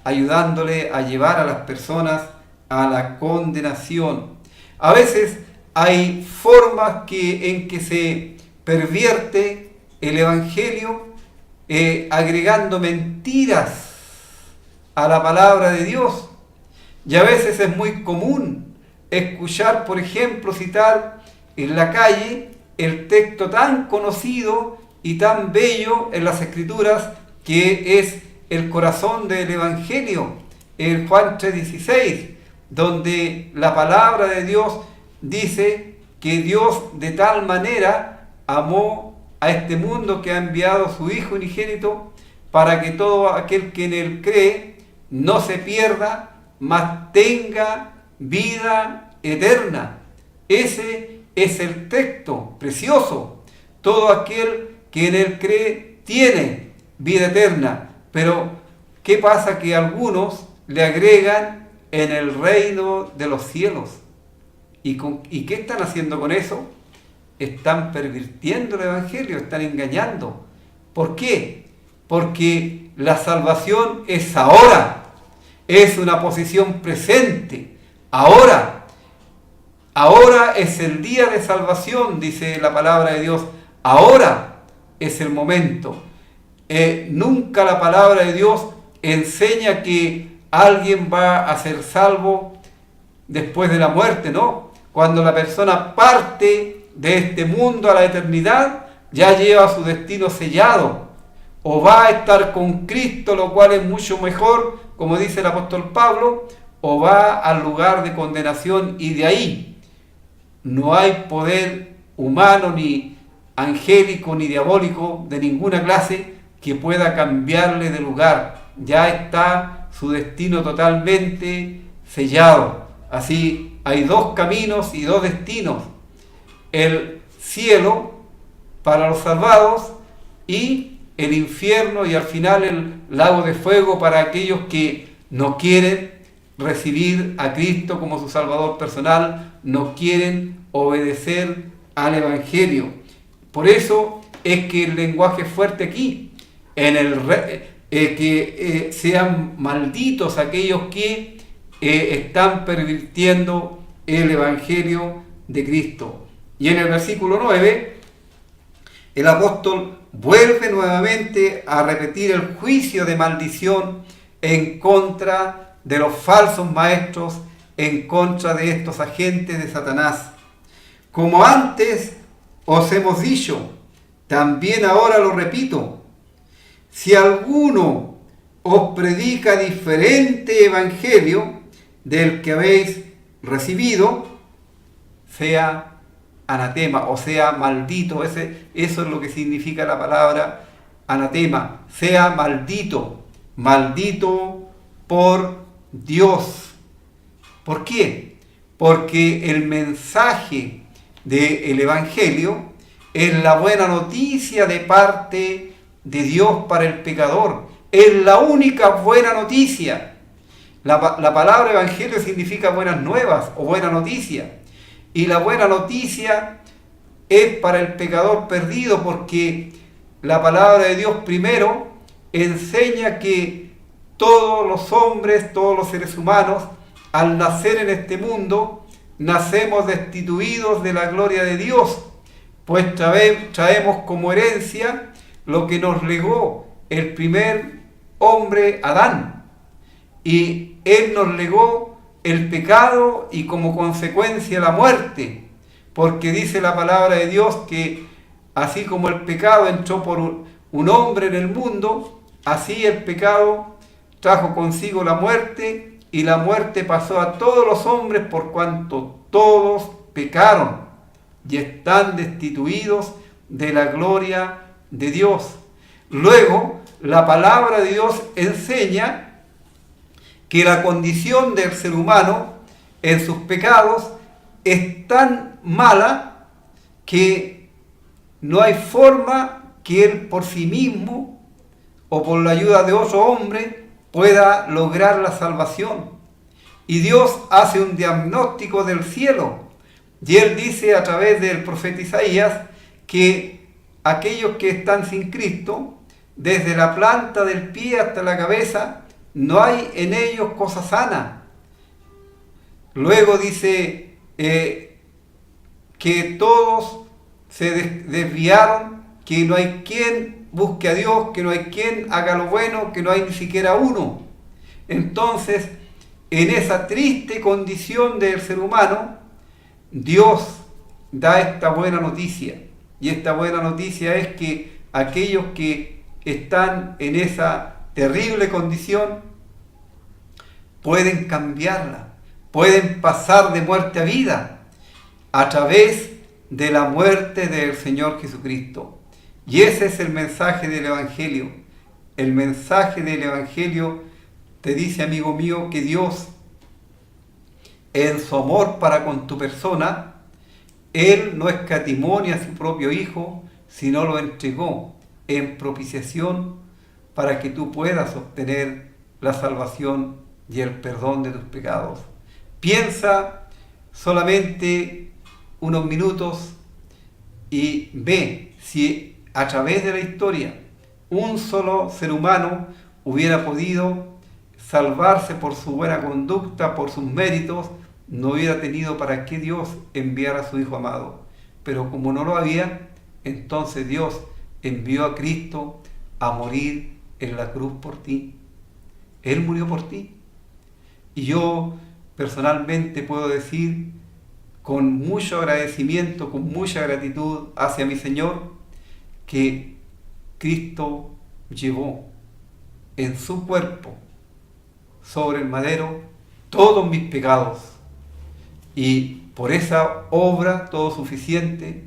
ayudándole a llevar a las personas a la condenación. A veces hay formas en que se pervierte el Evangelio agregando mentiras a la palabra de Dios. Y a veces es muy común escuchar, por ejemplo, citar en la calle el texto tan conocido y tan bello en las Escrituras que es el corazón del Evangelio, en Juan 3:16, donde la palabra de Dios dice que Dios de tal manera amó a este mundo que ha enviado a su Hijo unigénito para que todo aquel que en Él cree no se pierda, mas tenga vida eterna. Ese es el texto precioso. Todo aquel que en Él cree tiene vida eterna. Pero, ¿qué pasa? Que algunos le agregan en el reino de los cielos. ¿Y qué están haciendo con eso? Están pervirtiendo el Evangelio, están engañando. ¿Por qué? Porque la salvación es ahora. Es una posición presente. Ahora es el día de salvación, dice la palabra de Dios. Ahora es el momento. Nunca la palabra de Dios enseña que alguien va a ser salvo después de la muerte, ¿no? Cuando la persona parte de este mundo a la eternidad, ya lleva su destino sellado, o va a estar con Cristo, lo cual es mucho mejor, como dice el apóstol Pablo, o va al lugar de condenación, y de ahí no hay poder humano, ni angélico, ni diabólico, de ninguna clase, que pueda cambiarle de lugar. Ya está su destino totalmente sellado. Así hay dos caminos y dos destinos: el cielo para los salvados y el infierno, y al final el lago de fuego para aquellos que no quieren recibir a Cristo como su Salvador personal, no quieren obedecer al Evangelio. Por eso es que el lenguaje es fuerte aquí, en que sean malditos aquellos que están pervirtiendo el Evangelio de Cristo. Y en el versículo 9, el apóstol vuelve nuevamente a repetir el juicio de maldición en contra de los falsos maestros, en contra de estos agentes de Satanás. Como antes os hemos dicho, también ahora lo repito, si alguno os predica diferente evangelio del que habéis recibido, sea anatema, o sea maldito. Eso es lo que significa la palabra anatema, sea maldito, maldito por Dios. ¿Por qué? Porque el mensaje del Evangelio es la buena noticia de parte de Dios para el pecador. Es la única buena noticia. La palabra Evangelio significa buenas nuevas o buena noticia. Y la buena noticia es para el pecador perdido, porque la palabra de Dios primero enseña que todos los hombres, todos los seres humanos, al nacer en este mundo, nacemos destituidos de la gloria de Dios, pues traemos como herencia lo que nos legó el primer hombre, Adán. Y él nos legó el pecado y como consecuencia la muerte, porque dice la palabra de Dios que así como el pecado entró por un hombre en el mundo, así el pecado trajo consigo la muerte, y la muerte pasó a todos los hombres por cuanto todos pecaron y están destituidos de la gloria de Dios. Luego, la palabra de Dios enseña que la condición del ser humano en sus pecados es tan mala que no hay forma que él por sí mismo o por la ayuda de otro hombre pueda lograr la salvación. Y Dios hace un diagnóstico del cielo, y Él dice a través del profeta Isaías que aquellos que están sin Cristo, desde la planta del pie hasta la cabeza, no hay en ellos cosa sana. Luego dice que todos se desviaron, que no hay quien busque a Dios, que no hay quien haga lo bueno, que no hay ni siquiera uno. Entonces, en esa triste condición del ser humano, Dios da esta buena noticia. Y esta buena noticia es que aquellos que están en esa terrible condición pueden cambiarla, pueden pasar de muerte a vida a través de la muerte del Señor Jesucristo. Y ese es el mensaje del Evangelio. El mensaje del Evangelio te dice, amigo mío, que Dios, en su amor para con tu persona, Él no escatimó a su propio Hijo, sino lo entregó en propiciación para que tú puedas obtener la salvación y el perdón de tus pecados. Piensa solamente unos minutos y ve si a través de la historia un solo ser humano hubiera podido salvarse por su buena conducta, por sus méritos, no hubiera tenido para qué Dios enviar a su Hijo amado. Pero como no lo había, entonces Dios envió a Cristo a morir en la cruz por ti. Él murió por ti. Y yo personalmente puedo decir con mucho agradecimiento, con mucha gratitud hacia mi Señor, que Cristo llevó en su cuerpo sobre el madero todos mis pecados, y por esa obra todo suficiente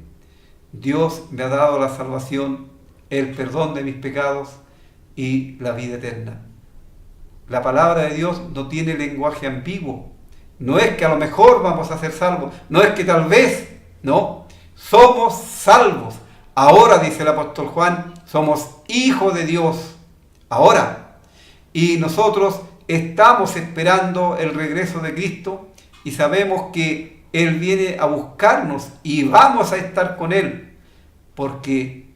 Dios me ha dado la salvación, el perdón de mis pecados y la vida eterna. La palabra de Dios no tiene lenguaje ambiguo. No es que a lo mejor vamos a ser salvos, no es que tal vez, no, somos salvos. Ahora, dice el apóstol Juan, somos hijos de Dios, ahora. Y nosotros estamos esperando el regreso de Cristo y sabemos que Él viene a buscarnos y vamos a estar con Él, porque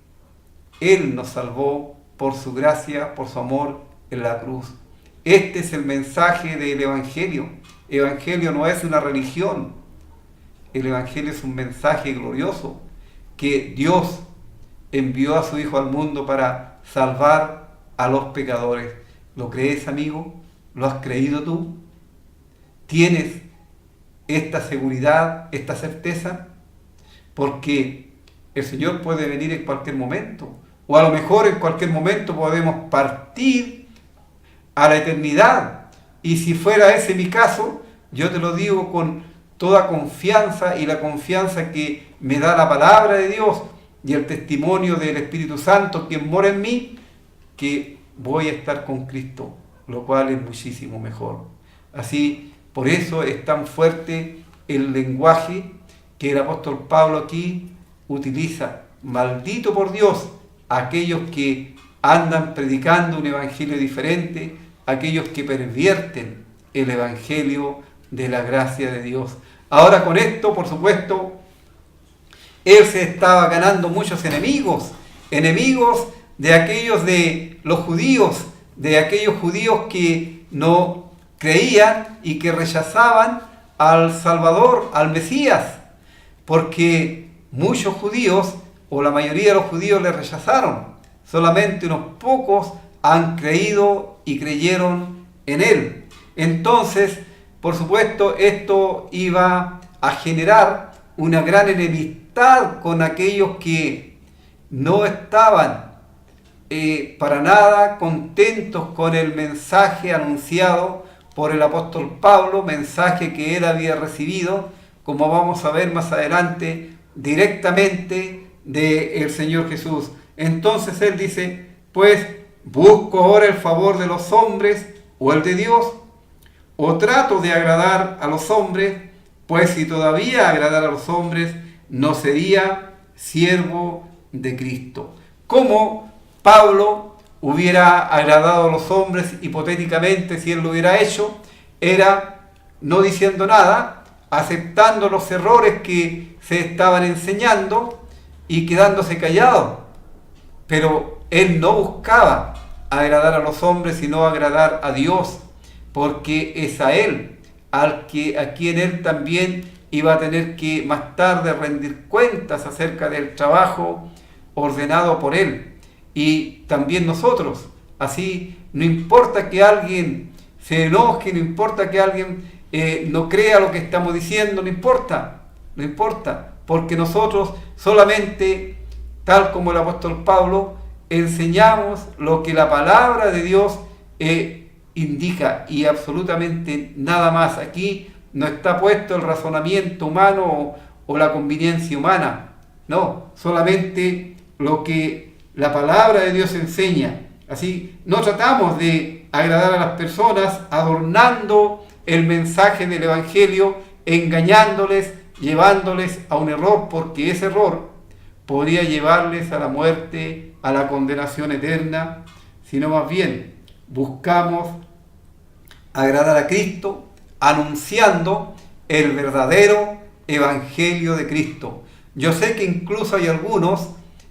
Él nos salvó por su gracia, por su amor en la cruz. Este es el mensaje del Evangelio. Evangelio no es una religión. El Evangelio es un mensaje glorioso que Dios envió a su Hijo al mundo para salvar a los pecadores. ¿Lo crees, amigo? ¿Lo has creído tú? ¿Tienes esta seguridad, esta certeza? Porque el Señor puede venir en cualquier momento, o a lo mejor en cualquier momento podemos partir a la eternidad. Y si fuera ese mi caso, yo te lo digo con toda confianza, y la confianza que me da la palabra de Dios y el testimonio del Espíritu Santo quien mora en mí, que voy a estar con Cristo, lo cual es muchísimo mejor. Así, por eso es tan fuerte el lenguaje que el apóstol Pablo aquí utiliza. Maldito por Dios aquellos que andan predicando un evangelio diferente, aquellos que pervierten el evangelio de la gracia de Dios. Ahora con esto, por supuesto, él se estaba ganando muchos enemigos de aquellos de los judíos, de aquellos judíos que no creían y que rechazaban al Salvador, al Mesías, porque muchos judíos, o la mayoría de los judíos, le rechazaron. Solamente unos pocos han creído y creyeron en él. Entonces, por supuesto, esto iba a generar una gran enemistad con aquellos que no estaban para nada contentos con el mensaje anunciado por el apóstol Pablo, mensaje que él había recibido, como vamos a ver más adelante, directamente del Señor Jesús. Entonces él dice, pues, ¿busco ahora el favor de los hombres o el de Dios? ¿O trato de agradar a los hombres? Pues si todavía agradara a los hombres, no sería siervo de Cristo. ¿Cómo Pablo hubiera agradado a los hombres hipotéticamente si él lo hubiera hecho? Era no diciendo nada, aceptando los errores que se estaban enseñando y quedándose callado. Pero él no buscaba agradar a los hombres, sino agradar a Dios, porque es a él a quien él también iba a tener que más tarde rendir cuentas acerca del trabajo ordenado por él. Y también nosotros. Así, no importa que alguien se enoje, no importa que alguien no crea lo que estamos diciendo, no importa, porque nosotros solamente, tal como el apóstol Pablo, enseñamos lo que la palabra de Dios indica, y absolutamente nada más. Aquí no está puesto el razonamiento humano o la conveniencia humana, no, solamente lo que la palabra de Dios enseña. Así, no tratamos de agradar a las personas adornando el mensaje del Evangelio, engañándoles, llevándoles a un error, porque ese error podría llevarles a la muerte, a la condenación eterna, sino más bien buscamos agradar a Cristo anunciando el verdadero Evangelio de Cristo. Yo sé que incluso hay algunos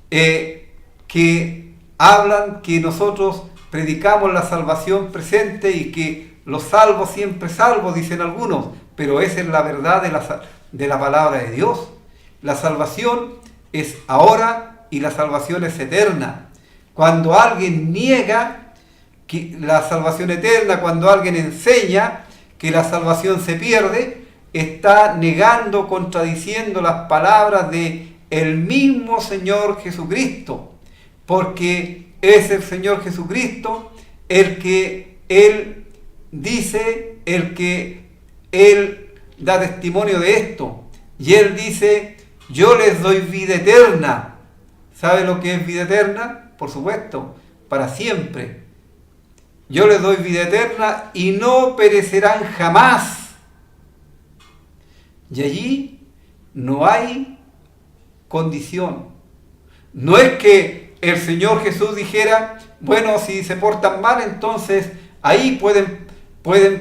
que hablan que nosotros predicamos la salvación presente y que los salvos siempre salvos, dicen algunos, pero esa es la verdad de la palabra de Dios. La salvación es ahora y la salvación es eterna. Cuando alguien niega que la salvación eterna, cuando alguien enseña que la salvación se pierde, está negando, contradiciendo las palabras de el mismo Señor Jesucristo, porque es el Señor Jesucristo el que Él dice, el que Él da testimonio de esto, y Él dice, yo les doy vida eterna. ¿Sabe lo que es vida eterna? Por supuesto, para siempre. Yo les doy vida eterna y no perecerán jamás. Y allí no hay condición. No es que el Señor Jesús dijera, bueno, si se portan mal, entonces ahí pueden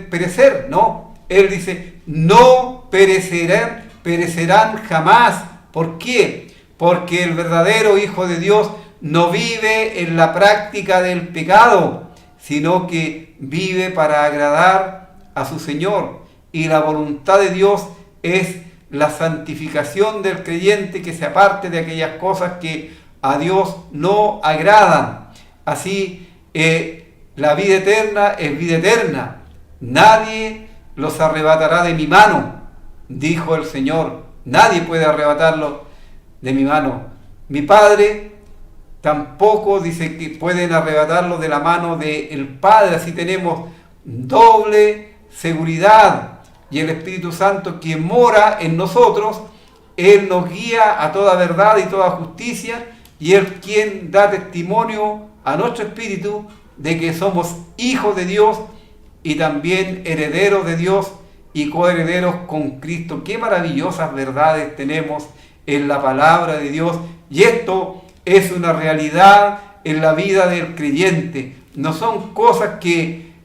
perecer. No, Él dice, no perecerán jamás. ¿Por qué? Porque el verdadero Hijo de Dios no vive en la práctica del pecado, sino que vive para agradar a su Señor. y la voluntad de Dios es la santificación del creyente, que se aparte de aquellas cosas que a Dios no agradan. Así, la vida eterna es vida eterna. Nadie los arrebatará de mi mano, dijo el Señor. Nadie puede arrebatarlo de mi mano. Mi Padre tampoco dice que pueden arrebatarlo de la mano del Padre. Así tenemos doble seguridad. Y el Espíritu Santo, quien mora en nosotros, Él nos guía a toda verdad y toda justicia, y Él quien da testimonio a nuestro espíritu de que somos hijos de Dios y también herederos de Dios y coherederos con Cristo. Qué maravillosas verdades tenemos en la palabra de Dios, y esto es una realidad en la vida del creyente. No son cosas que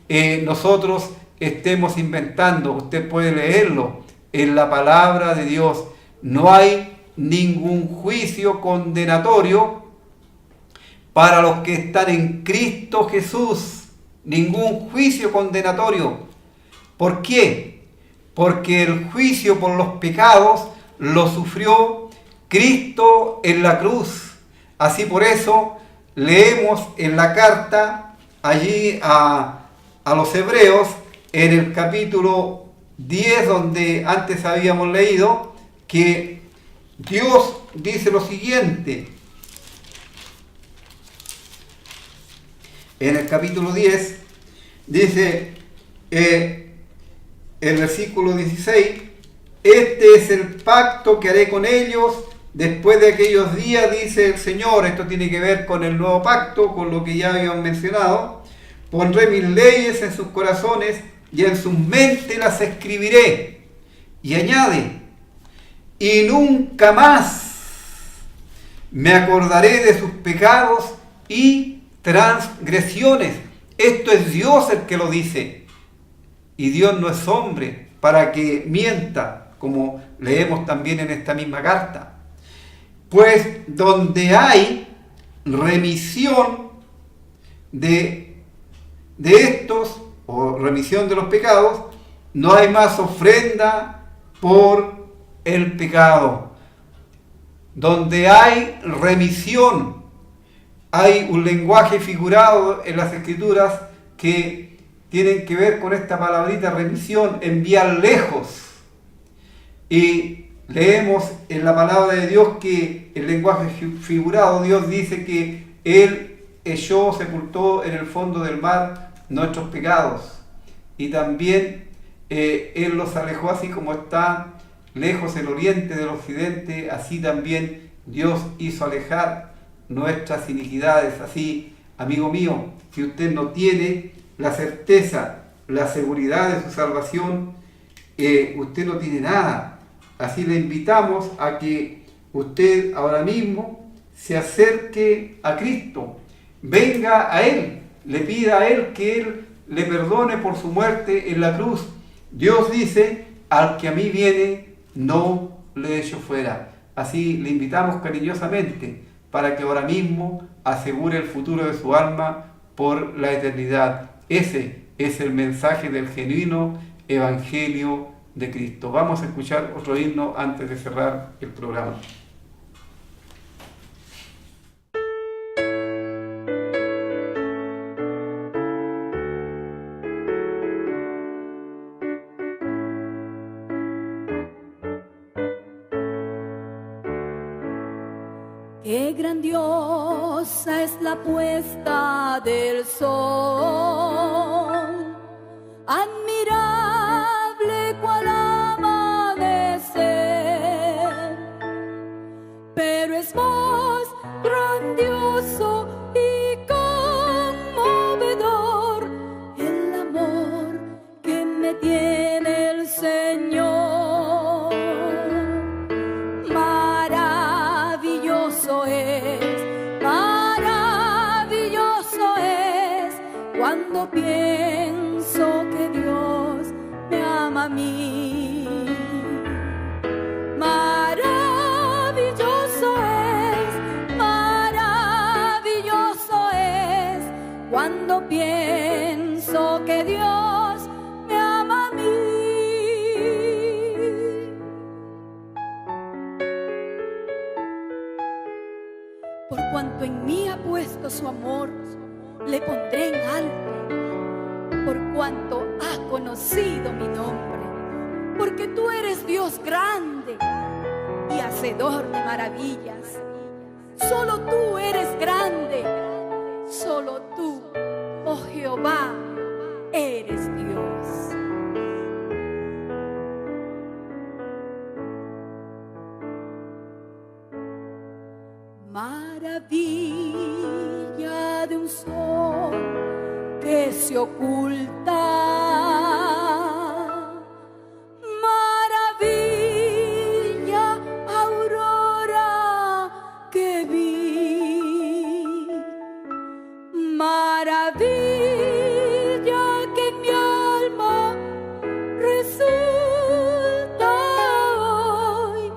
nosotros estemos inventando. Usted puede leerlo en la palabra de Dios. No hay ningún juicio condenatorio para los que están en Cristo Jesús. Ningún juicio condenatorio. ¿Por qué? Porque el juicio por los pecados lo sufrió Cristo en la cruz. Así, por eso leemos en la carta allí a los Hebreos, en el capítulo 10, donde antes habíamos leído, que Dios dice lo siguiente. En el capítulo 10 dice el versículo 16: este es el pacto que haré con ellos después de aquellos días, dice el Señor. Esto tiene que ver con el nuevo pacto, con lo que ya habíamos mencionado. Pondré mis leyes en sus corazones y en sus mentes las escribiré. Y añade: y nunca más me acordaré de sus pecados y transgresiones. Esto es Dios el que lo dice. Y Dios no es hombre para que mienta, como leemos también en esta misma carta. Pues donde hay remisión de estos, o remisión de los pecados, no hay más ofrenda por el pecado. Donde hay remisión, hay un lenguaje figurado en las Escrituras que tienen que ver con esta palabrita remisión, enviar lejos. Y leemos en la palabra de Dios que el lenguaje figurado, Dios dice que Él echó, sepultó en el fondo del mar nuestros pecados, y también Él los alejó, así como está lejos el oriente del occidente, así también Dios hizo alejar nuestras iniquidades. Así, amigo mío, si usted no tiene la certeza, la seguridad de su salvación, usted no tiene nada. Así le invitamos a que usted ahora mismo se acerque a Cristo, venga a Él, le pida a Él que Él le perdone por su muerte en la cruz. Dios dice: al que a mí viene, no le echo fuera. Así le invitamos cariñosamente para que ahora mismo asegure el futuro de su alma por la eternidad. Ese es el mensaje del genuino Evangelio de Cristo. Vamos a escuchar otro himno antes de cerrar el programa. Qué grandiosa es la puesta del sol, admirable cual amanecer, pero es más grandioso y conmovedor el amor que me tiene el Señor. Cuando pienso que Dios me ama a mí, maravilloso es cuando pienso que Dios me ama a mí. Por cuanto en mí ha puesto su amor, le pondré en alto. Por cuanto has conocido mi nombre, porque tú eres Dios grande y hacedor de maravillas. Solo tú eres grande, solo tú, oh Jehová, eres Dios. Maravilla de un sol que se oculta, maravilla, aurora que vi, maravilla que en mi alma resulta hoy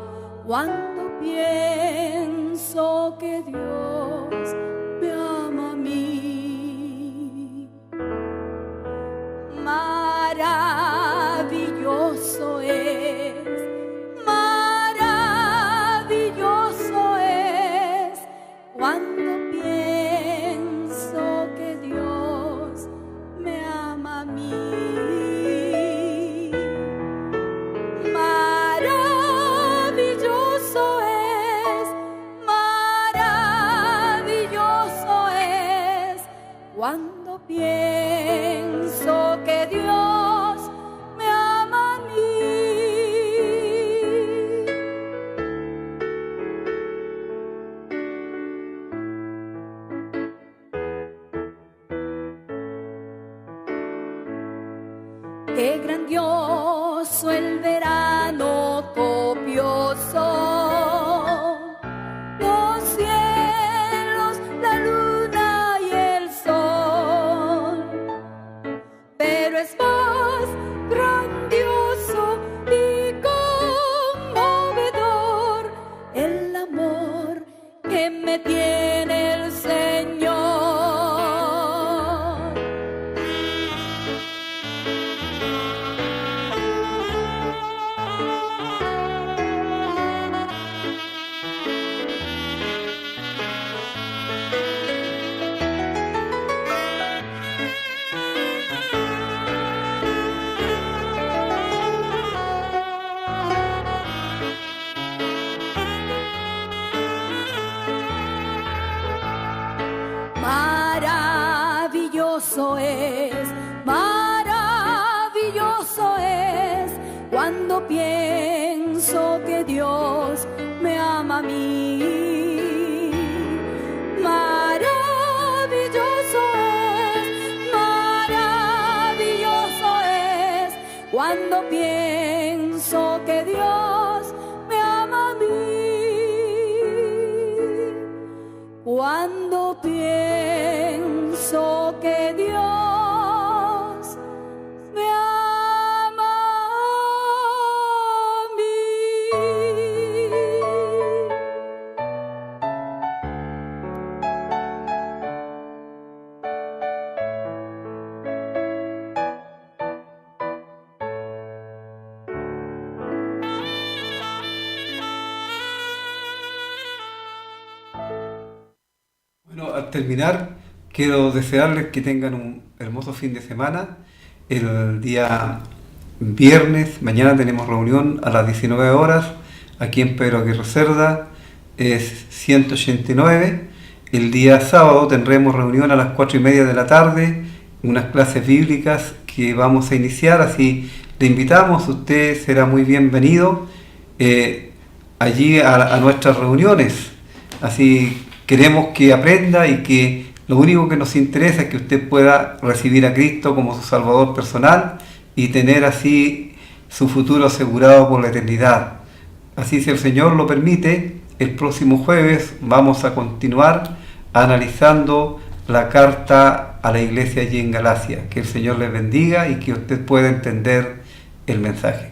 cuando pienso que Dios me ama a mí. Maravilloso es cuando pienso que Dios me ama a mí. Maravilloso es cuando pienso que Dios me ama a mí. Qué grandioso el verano copioso, los cielos, la luna y el sol, pero es más grandioso y conmovedor el amor que me tiene el Señor. Maravilloso es cuando pienso que Dios me ama a mí. Maravilloso es cuando pienso que Dios me ama a mí. Cuando pienso que Dios me ama a mí. Bueno, al terminar, quiero desearles que tengan un hermoso fin de semana. El día viernes, mañana tenemos reunión a las 19 horas, aquí en Pedro Aguirre Cerda, es 189. El día sábado tendremos reunión a las 4:30 de la tarde, unas clases bíblicas que vamos a iniciar, así le invitamos, usted será muy bienvenido allí a nuestras reuniones. Así queremos que aprenda y que lo único que nos interesa es que usted pueda recibir a Cristo como su Salvador personal y tener así su futuro asegurado por la eternidad. Así, si el Señor lo permite, el próximo jueves vamos a continuar analizando la carta a la iglesia allí en Galacia. Que el Señor les bendiga y que usted pueda entender el mensaje.